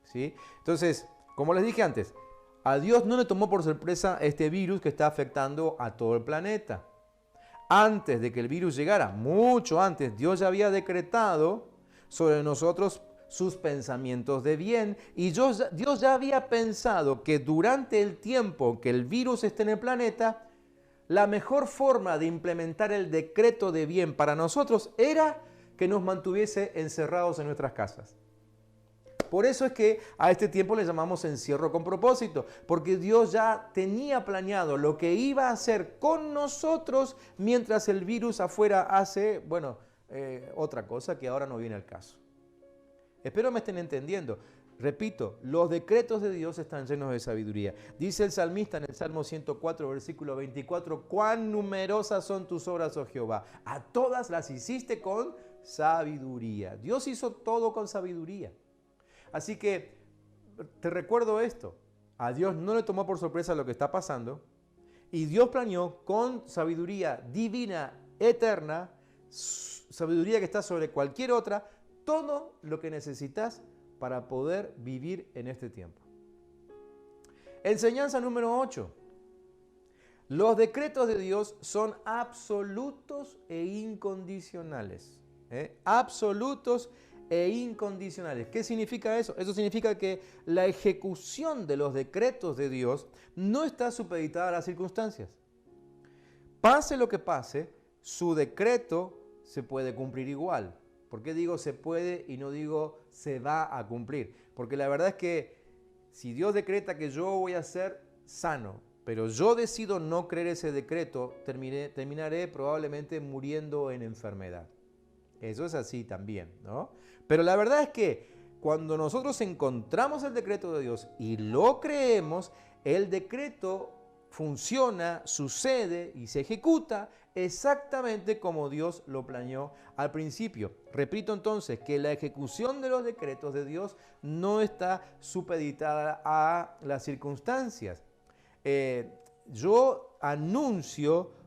[SPEAKER 1] ¿sí? Entonces, como les dije antes, A Dios no le tomó por sorpresa este virus que está afectando a todo el planeta. Antes de que el virus llegara, mucho antes, Dios ya había decretado sobre nosotros sus pensamientos de bien. Y Dios ya había pensado que durante el tiempo que el virus esté en el planeta, la mejor forma de implementar el decreto de bien para nosotros era que nos mantuviese encerrados en nuestras casas. Por eso es que a este tiempo le llamamos encierro con propósito, porque Dios ya tenía planeado lo que iba a hacer con nosotros mientras el virus afuera hace, otra cosa que ahora no viene al caso. Espero me estén entendiendo. Repito, los decretos de Dios están llenos de sabiduría. Dice el salmista en el Salmo 104, versículo 24, cuán numerosas son tus obras, oh Jehová. A todas las hiciste con sabiduría. Dios hizo todo con sabiduría. Así que te recuerdo esto, a Dios no le tomó por sorpresa lo que está pasando y Dios planeó con sabiduría divina, eterna, sabiduría que está sobre cualquier otra, todo lo que necesitas para poder vivir en este tiempo. Enseñanza número 8. Los decretos de Dios son absolutos e incondicionales. Absolutos e incondicionales. ¿Qué significa eso? Eso significa que la ejecución de los decretos de Dios no está supeditada a las circunstancias. Pase lo que pase, su decreto se puede cumplir igual. ¿Por qué digo se puede y no digo se va a cumplir? Porque la verdad es que si Dios decreta que yo voy a ser sano, pero yo decido no creer ese decreto, terminaré probablemente muriendo en enfermedad. Eso es así también, ¿no? Pero la verdad es que cuando nosotros encontramos el decreto de Dios y lo creemos, el decreto funciona, sucede y se ejecuta exactamente como Dios lo planeó al principio. Repito entonces que la ejecución de los decretos de Dios no está supeditada a las circunstancias. Yo anuncio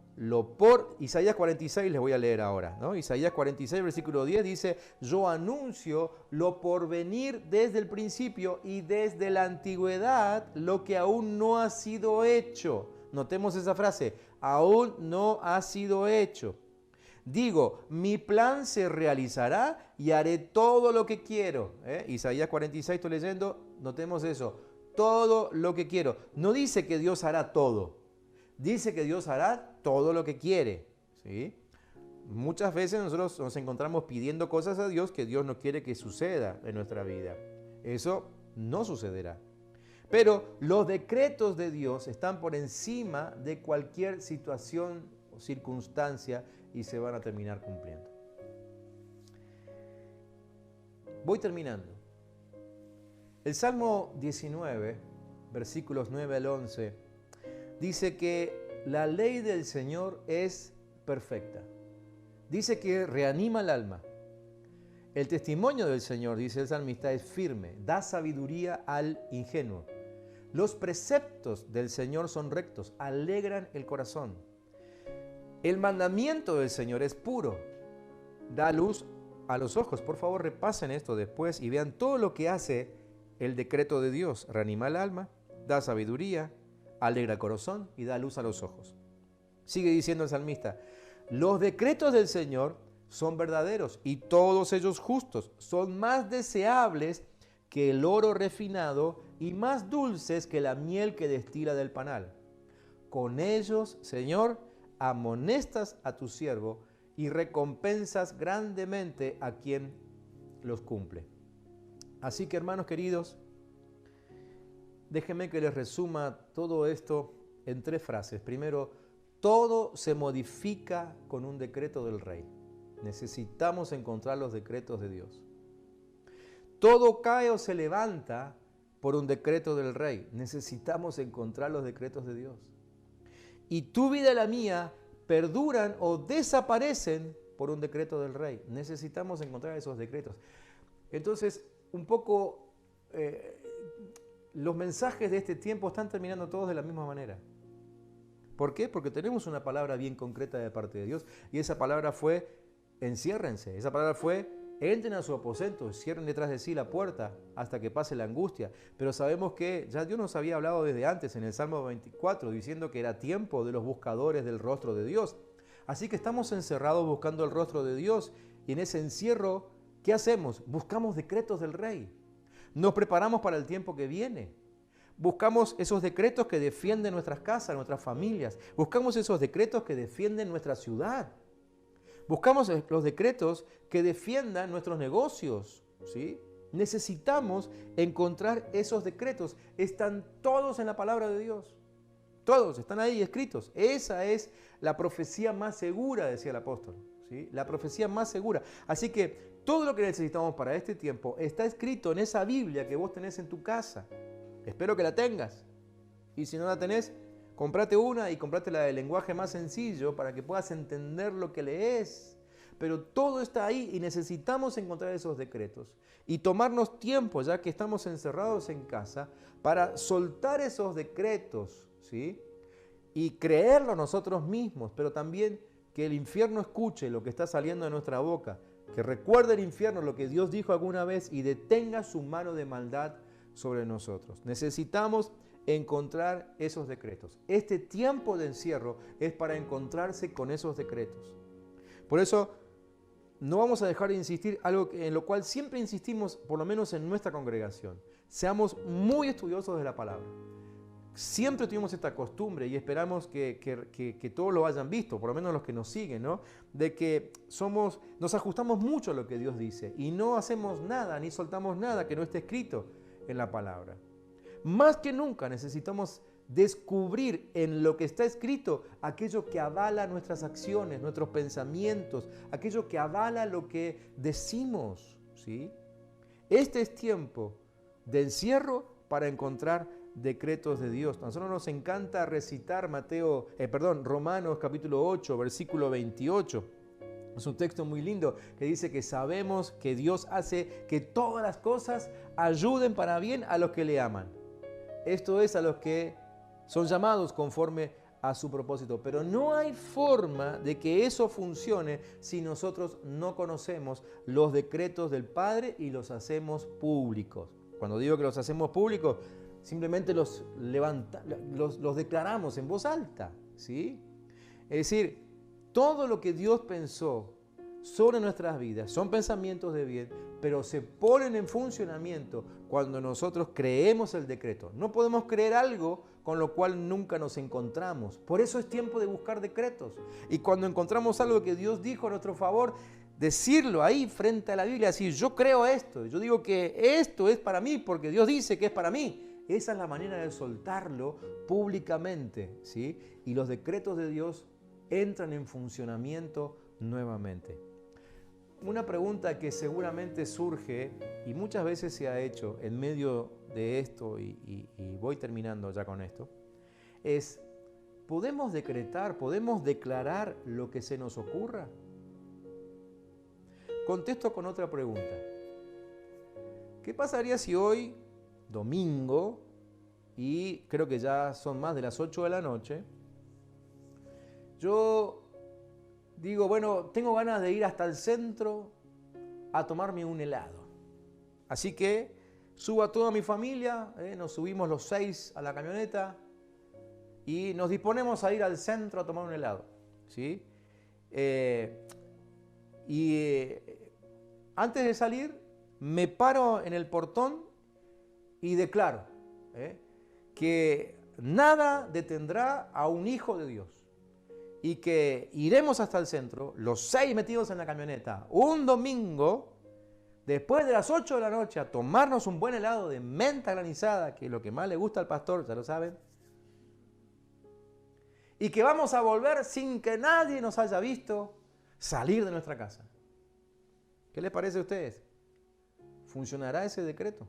[SPEAKER 1] Isaías 46 les voy a leer ahora, ¿no? Isaías 46, versículo 10 dice, yo anuncio lo por venir desde el principio y desde la antigüedad lo que aún no ha sido hecho. Notemos esa frase, aún no ha sido hecho. Digo, mi plan se realizará y haré todo lo que quiero. Isaías 46 estoy leyendo, notemos eso, todo lo que quiero. No dice que Dios hará todo. Dice que Dios hará todo lo que quiere, ¿sí? Muchas veces nosotros nos encontramos pidiendo cosas a Dios que Dios no quiere que suceda en nuestra vida. Eso no sucederá. Pero los decretos de Dios están por encima de cualquier situación o circunstancia y se van a terminar cumpliendo. Voy terminando. El Salmo 19, versículos 9 al 11, dice que la ley del Señor es perfecta. Dice que reanima el alma. El testimonio del Señor, dice el salmista, es firme, da sabiduría al ingenuo. Los preceptos del Señor son rectos, alegran el corazón. El mandamiento del Señor es puro, da luz a los ojos. Por favor, repasen esto después y vean todo lo que hace el decreto de Dios. Reanima el alma, da sabiduría, alegra el corazón y da luz a los ojos. Sigue diciendo el salmista, los decretos del Señor son verdaderos y todos ellos justos, son más deseables que el oro refinado y más dulces que la miel que destila del panal. Con ellos, Señor, amonestas a tu siervo y recompensas grandemente a quien los cumple. Así que, hermanos queridos, déjenme que les resuma todo esto en 3 frases. Primero, todo se modifica con un decreto del Rey. Necesitamos encontrar los decretos de Dios. Todo cae o se levanta por un decreto del Rey. Necesitamos encontrar los decretos de Dios. Y tu vida y la mía perduran o desaparecen por un decreto del Rey. Necesitamos encontrar esos decretos. Entonces, un poco los mensajes de este tiempo están terminando todos de la misma manera. ¿Por qué? Porque tenemos una palabra bien concreta de parte de Dios y esa palabra fue enciérrense, esa palabra fue entren a su aposento, cierren detrás de sí la puerta hasta que pase la angustia. Pero sabemos que ya Dios nos había hablado desde antes en el Salmo 24, diciendo que era tiempo de los buscadores del rostro de Dios. Así que estamos encerrados buscando el rostro de Dios, y en ese encierro, ¿qué hacemos? Buscamos decretos del Rey. Nos preparamos para el tiempo que viene. Buscamos esos decretos que defienden nuestras casas, nuestras familias. Buscamos esos decretos que defienden nuestra ciudad. Buscamos los decretos que defiendan nuestros negocios, ¿sí? Necesitamos encontrar esos decretos. Están todos en la palabra de Dios. Todos están ahí escritos. Esa es la profecía más segura, decía el apóstol, ¿sí? La profecía más segura. Así que todo lo que necesitamos para este tiempo está escrito en esa Biblia que vos tenés en tu casa. Espero que la tengas. Y si no la tenés, cómprate una y cómprate la del lenguaje más sencillo para que puedas entender lo que lees. Pero todo está ahí y necesitamos encontrar esos decretos y tomarnos tiempo, ya que estamos encerrados en casa, para soltar esos decretos, ¿sí? Y creerlo nosotros mismos, pero también que el infierno escuche lo que está saliendo de nuestra boca, que recuerde el infierno lo que Dios dijo alguna vez y detenga su mano de maldad sobre nosotros. Necesitamos encontrar esos decretos. Este tiempo de encierro es para encontrarse con esos decretos. Por eso no vamos a dejar de insistir algo en lo cual siempre insistimos, por lo menos en nuestra congregación. Seamos muy estudiosos de la palabra. Siempre tuvimos esta costumbre y esperamos que todos lo hayan visto, por lo menos los que nos siguen, ¿no? De que nos ajustamos mucho a lo que Dios dice y no hacemos nada, ni soltamos nada que no esté escrito en la palabra. Más que nunca necesitamos descubrir en lo que está escrito aquello que avala nuestras acciones, nuestros pensamientos, aquello que avala lo que decimos, ¿sí? Este es tiempo de encierro para encontrar decretos de Dios. A nosotros nos encanta recitar Romanos capítulo 8, versículo 28. Es un texto muy lindo que dice que sabemos que Dios hace que todas las cosas ayuden para bien a los que le aman. Esto es, a los que son llamados conforme a su propósito. Pero no hay forma de que eso funcione si nosotros no conocemos los decretos del Padre y los hacemos públicos. Cuando digo que los hacemos públicos, simplemente los declaramos en voz alta, ¿sí? Es decir, todo lo que Dios pensó sobre nuestras vidas son pensamientos de bien, pero se ponen en funcionamiento cuando nosotros creemos el decreto. No podemos creer algo con lo cual nunca nos encontramos. Por eso es tiempo de buscar decretos. Y cuando encontramos algo que Dios dijo a nuestro favor, decirlo ahí frente a la Biblia, decir, yo creo esto, yo digo que esto es para mí porque Dios dice que es para mí. Esa es la manera de soltarlo públicamente, ¿sí? Y los decretos de Dios entran en funcionamiento nuevamente. Una pregunta que seguramente surge y muchas veces se ha hecho en medio de esto, y voy terminando ya con esto, es, ¿podemos decretar, podemos declarar lo que se nos ocurra? Contesto con otra pregunta. ¿Qué pasaría si hoy, domingo, y creo que ya son más de las 8 de la noche, yo digo, bueno, tengo ganas de ir hasta el centro a tomarme un helado? Así que subo a toda mi familia, nos subimos los 6 a la camioneta y nos disponemos a ir al centro a tomar un helado, ¿sí? Antes de salir, me paro en el portón y declaro que nada detendrá a un hijo de Dios. Y que iremos hasta el centro, los 6 metidos en la camioneta, un domingo, después de las 8 de la noche, a tomarnos un buen helado de menta granizada, que es lo que más le gusta al pastor, ya lo saben. Y que vamos a volver sin que nadie nos haya visto salir de nuestra casa. ¿Qué les parece a ustedes? ¿Funcionará ese decreto?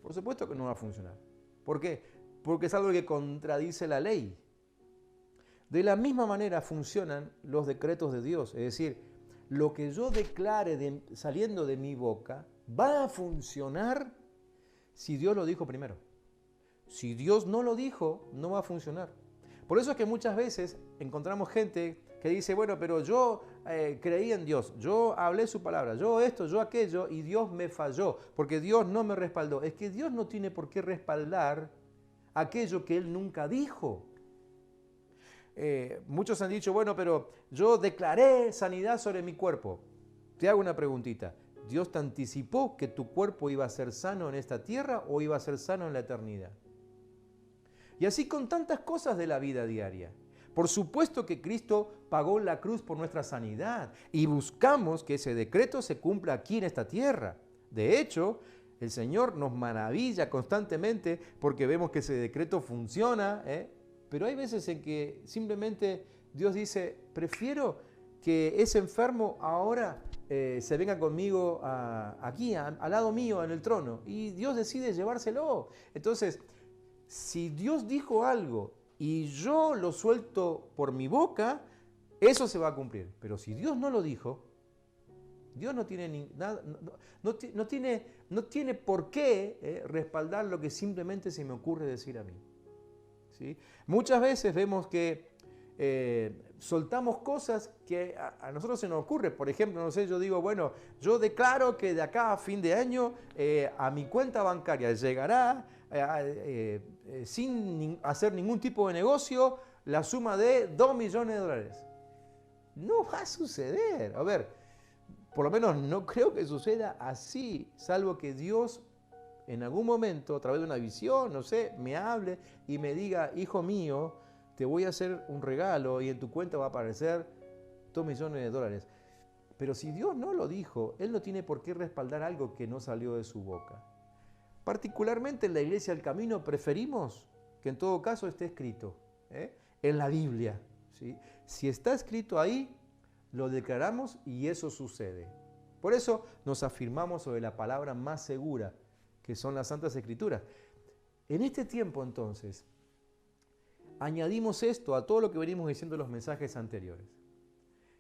[SPEAKER 1] Por supuesto que no va a funcionar. ¿Por qué? Porque es algo que contradice la ley. De la misma manera funcionan los decretos de Dios, es decir, lo que yo declare saliendo de mi boca va a funcionar si Dios lo dijo primero. Si Dios no lo dijo, no va a funcionar. Por eso es que muchas veces encontramos gente que dice, bueno, pero yo creí en Dios, yo hablé su palabra, yo esto, yo aquello, y Dios me falló, porque Dios no me respaldó. Es que Dios no tiene por qué respaldar aquello que Él nunca dijo. Muchos han dicho, bueno, pero yo declaré sanidad sobre mi cuerpo. Te hago una preguntita. ¿Dios te anticipó que tu cuerpo iba a ser sano en esta tierra o iba a ser sano en la eternidad? Y así con tantas cosas de la vida diaria. Por supuesto que Cristo pagó la cruz por nuestra sanidad y buscamos que ese decreto se cumpla aquí en esta tierra. De hecho, el Señor nos maravilla constantemente porque vemos que ese decreto funciona, pero hay veces en que simplemente Dios dice, prefiero que ese enfermo ahora se venga conmigo aquí, al lado mío, en el trono. Y Dios decide llevárselo. Entonces, si Dios dijo algo y yo lo suelto por mi boca, eso se va a cumplir. Pero si Dios no lo dijo, Dios no tiene, no tiene por qué respaldar lo que simplemente se me ocurre decir a mí. ¿Sí? Muchas veces vemos que soltamos cosas que a nosotros se nos ocurre. Por ejemplo, no sé, yo digo, bueno, yo declaro que de acá a fin de año a mi cuenta bancaria llegará sin hacer ningún tipo de negocio la suma de 2 millones de dólares. No va a suceder. A ver, por lo menos no creo que suceda así, salvo que Dios en algún momento, a través de una visión, no sé, me hable y me diga, hijo mío, te voy a hacer un regalo y en tu cuenta va a aparecer 2 millones de dólares. Pero si Dios no lo dijo, Él no tiene por qué respaldar algo que no salió de su boca. Particularmente en la Iglesia del Camino preferimos que en todo caso esté escrito, en la Biblia. ¿Sí? Si está escrito ahí, lo declaramos y eso sucede. Por eso nos afirmamos sobre la palabra más segura, que son las Santas Escrituras. En este tiempo entonces, añadimos esto a todo lo que venimos diciendo en los mensajes anteriores.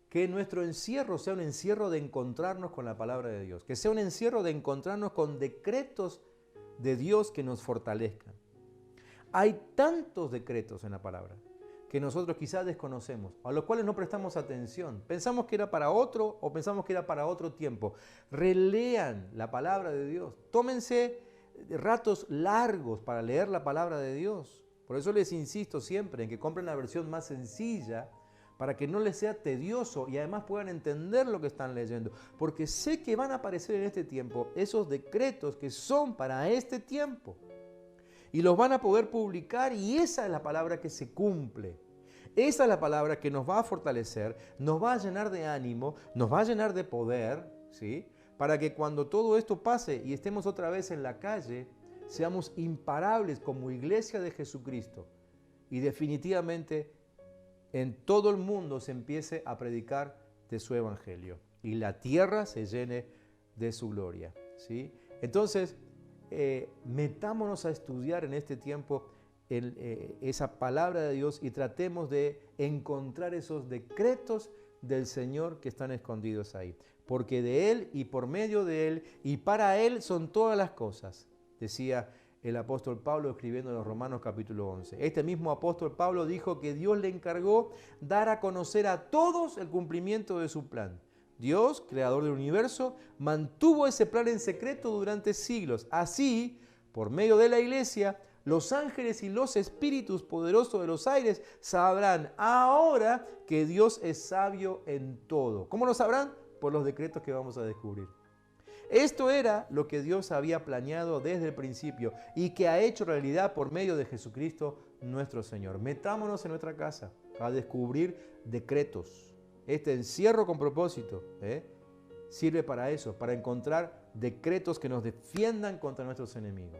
[SPEAKER 1] Que nuestro encierro sea un encierro de encontrarnos con la palabra de Dios, que sea un encierro de encontrarnos con decretos de Dios que nos fortalezcan. Hay tantos decretos en la palabra que nosotros quizás desconocemos, a los cuales no prestamos atención. Pensamos que era para otro o pensamos que era para otro tiempo. Relean la palabra de Dios. Tómense ratos largos para leer la palabra de Dios. Por eso les insisto siempre en que compren la versión más sencilla para que no les sea tedioso y además puedan entender lo que están leyendo. Porque sé que van a aparecer en este tiempo esos decretos que son para este tiempo. Y los van a poder publicar y esa es la palabra que se cumple. Esa es la palabra que nos va a fortalecer, nos va a llenar de ánimo, nos va a llenar de poder, ¿sí? Para que cuando todo esto pase y estemos otra vez en la calle, seamos imparables como iglesia de Jesucristo. Y definitivamente en todo el mundo se empiece a predicar de su evangelio. Y la tierra se llene de su gloria, ¿sí? Entonces, metámonos a estudiar en este tiempo esa palabra de Dios y tratemos de encontrar esos decretos del Señor que están escondidos ahí. Porque de Él y por medio de Él y para Él son todas las cosas, decía el apóstol Pablo escribiendo en los Romanos capítulo 11. Este mismo apóstol Pablo dijo que Dios le encargó dar a conocer a todos el cumplimiento de su plan. Dios, creador del universo, mantuvo ese plan en secreto durante siglos. Así, por medio de la iglesia, los ángeles y los espíritus poderosos de los aires sabrán ahora que Dios es sabio en todo. ¿Cómo lo sabrán? Por los decretos que vamos a descubrir. Esto era lo que Dios había planeado desde el principio y que ha hecho realidad por medio de Jesucristo nuestro Señor. Metámonos en nuestra casa a descubrir decretos. Este encierro con propósito sirve para eso, para encontrar decretos que nos defiendan contra nuestros enemigos.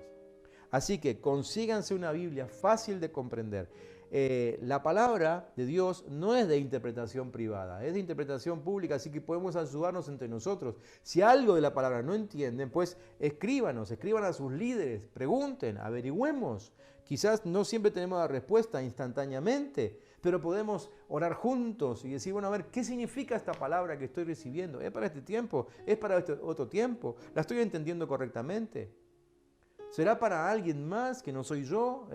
[SPEAKER 1] Así que consíganse una Biblia fácil de comprender. La palabra de Dios no es de interpretación privada, es de interpretación pública, así que podemos ayudarnos entre nosotros. Si algo de la palabra no entienden, pues escriban a sus líderes, pregunten, averigüemos. Quizás no siempre tenemos la respuesta instantáneamente, pero podemos orar juntos y decir, bueno, a ver, ¿qué significa esta palabra que estoy recibiendo? ¿Es para este tiempo? ¿Es para este otro tiempo? ¿La estoy entendiendo correctamente? ¿Será para alguien más que no soy yo?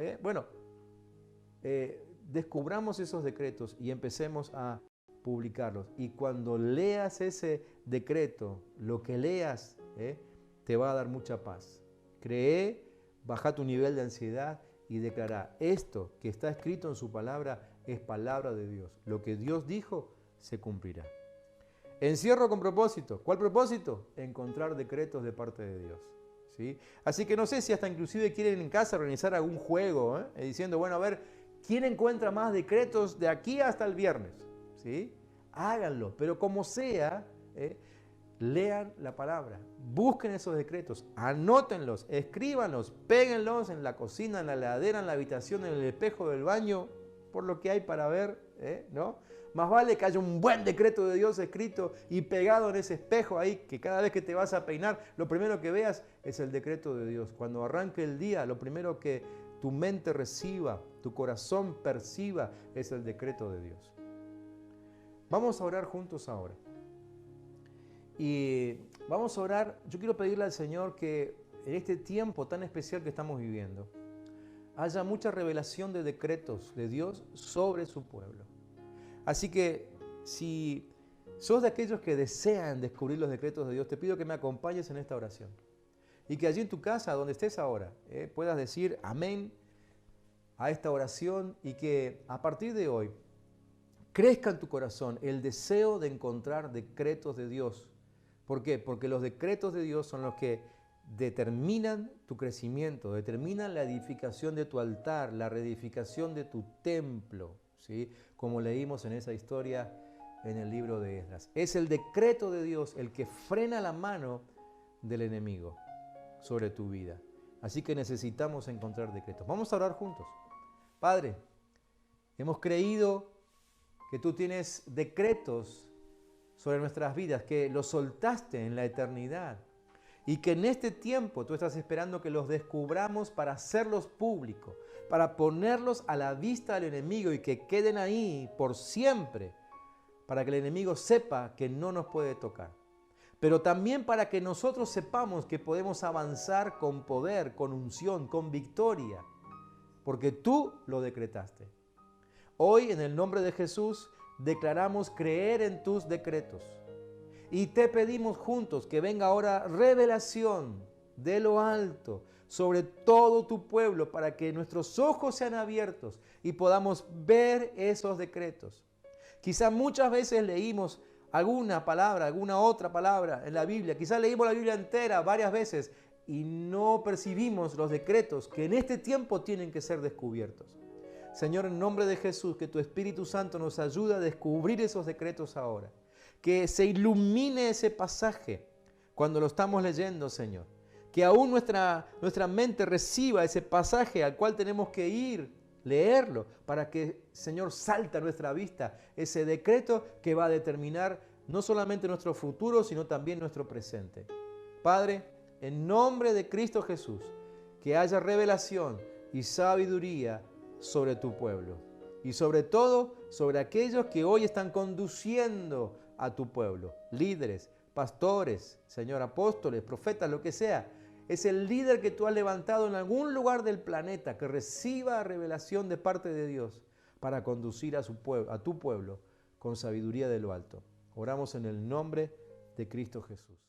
[SPEAKER 1] Descubramos esos decretos y empecemos a publicarlos. Y cuando leas ese decreto, lo que leas, te va a dar mucha paz. Cree, baja tu nivel de ansiedad y declara, esto que está escrito en su palabra es palabra de Dios. Lo que Dios dijo se cumplirá. Encierro con propósito. ¿Cuál propósito? Encontrar decretos de parte de Dios. ¿Sí? Así que no sé si hasta inclusive quieren en casa organizar algún juego, diciendo, bueno, a ver, ¿quién encuentra más decretos de aquí hasta el viernes? ¿Sí? Háganlo, pero como sea, lean la palabra, busquen esos decretos, anótenlos, escríbanlos, péguenlos en la cocina, en la heladera, en la habitación, en el espejo del baño, por lo que hay para ver, ¿no? Más vale que haya un buen decreto de Dios escrito y pegado en ese espejo ahí, que cada vez que te vas a peinar, lo primero que veas es el decreto de Dios. Cuando arranque el día, lo primero que tu mente reciba, tu corazón perciba, es el decreto de Dios. Vamos a orar juntos ahora. Y vamos a orar, yo quiero pedirle al Señor que en este tiempo tan especial que estamos viviendo, haya mucha revelación de decretos de Dios sobre su pueblo. Así que si sos de aquellos que desean descubrir los decretos de Dios, te pido que me acompañes en esta oración. Y que allí en tu casa, donde estés ahora, puedas decir amén a esta oración y que a partir de hoy crezca en tu corazón el deseo de encontrar decretos de Dios. ¿Por qué? Porque los decretos de Dios son los que determinan tu crecimiento, determinan la edificación de tu altar, la reedificación de tu templo, ¿sí? Como leímos en esa historia en el libro de Esdras. Es el decreto de Dios el que frena la mano del enemigo sobre tu vida. Así que necesitamos encontrar decretos. Vamos a orar juntos. Padre, hemos creído que tú tienes decretos sobre nuestras vidas, que los soltaste en la eternidad y que en este tiempo tú estás esperando que los descubramos para hacerlos públicos, para ponerlos a la vista del enemigo y que queden ahí por siempre, para que el enemigo sepa que no nos puede tocar. Pero también para que nosotros sepamos que podemos avanzar con poder, con unción, con victoria, porque tú lo decretaste. Hoy, en el nombre de Jesús, declaramos creer en tus decretos. Y te pedimos juntos que venga ahora revelación de lo alto sobre todo tu pueblo para que nuestros ojos sean abiertos y podamos ver esos decretos. Quizá muchas veces leímos alguna palabra, alguna otra palabra en la Biblia. Quizá leímos la Biblia entera varias veces y no percibimos los decretos que en este tiempo tienen que ser descubiertos. Señor, en nombre de Jesús, que tu Espíritu Santo nos ayude a descubrir esos decretos ahora. Que se ilumine ese pasaje cuando lo estamos leyendo, Señor. Que aún nuestra mente reciba ese pasaje al cual tenemos que ir, leerlo, para que, Señor, salte a nuestra vista ese decreto que va a determinar no solamente nuestro futuro, sino también nuestro presente. Padre, en nombre de Cristo Jesús, que haya revelación y sabiduría sobre tu pueblo y sobre todo sobre aquellos que hoy están conduciendo a tu pueblo, líderes, pastores, Señor, apóstoles, profetas, lo que sea. Es el líder que tú has levantado en algún lugar del planeta que reciba revelación de parte de Dios para conducir a tu pueblo con sabiduría de lo alto. Oramos en el nombre de Cristo Jesús.